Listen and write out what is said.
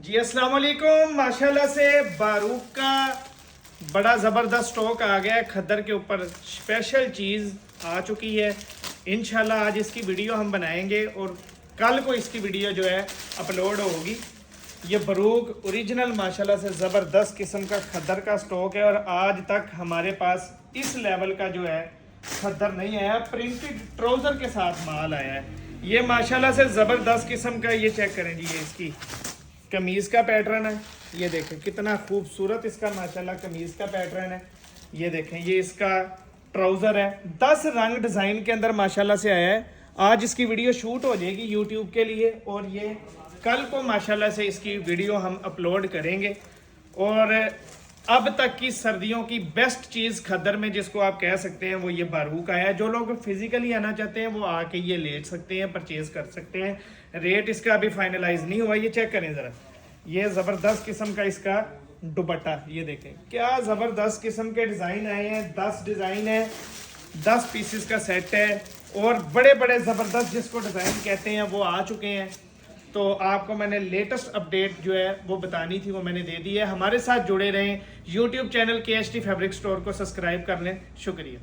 जी अस्सलाम वालेकुम। माशाल्लाह से बारूक का बड़ा ज़बरदस्त स्टॉक आ गया है। खद्दर के ऊपर स्पेशल चीज़ आ चुकी है। इंशाल्लाह आज इसकी वीडियो हम बनाएंगे और कल को इसकी वीडियो जो है अपलोड होगी। ये बारूक ओरिजिनल माशाल्लाह से ज़बरदस्त किस्म का खद्दर का स्टॉक है और आज तक हमारे पास इस लेवल का जो है खद्दर नहीं आया। प्रिंटेड ट्राउज़र के साथ माल आया है। ये माशाल्लाह से ज़बरदस्त किस्म का, ये चेक करें जी, ये इसकी कमीज़ का पैटर्न है। ये देखें कितना खूबसूरत इसका माशाल्लाह कमीज़ का पैटर्न है। ये देखें ये इसका ट्राउज़र है। 10 रंग डिज़ाइन के अंदर माशाल्लाह से आया है। आज इसकी वीडियो शूट हो जाएगी यूट्यूब के लिए और ये कल को माशाल्लाह से इसकी वीडियो हम अपलोड करेंगे। और अब तक की सर्दियों की बेस्ट चीज़ खद्दर में जिसको आप कह सकते हैं वो ये बारूक आया है। जो लोग फिजिकली आना चाहते हैं वो आके ये ले सकते हैं, परचेज कर सकते हैं। रेट इसका अभी फाइनलाइज नहीं हुआ। ये चेक करें ज़रा, ये ज़बरदस्त किस्म का इसका दुपट्टा, ये देखें क्या ज़बरदस्त किस्म के डिज़ाइन आए हैं। 10 डिज़ाइन है, 10 पीसेस का सेट है और बड़े बड़े ज़बरदस्त जिसको डिज़ाइन कहते हैं वो आ चुके हैं। तो आपको मैंने लेटेस्ट अपडेट जो है वो बतानी थी, वो मैंने दे दी है। हमारे साथ जुड़े रहें। YouTube channel KST fabric store को सब्सक्राइब कर लें। शुक्रिया।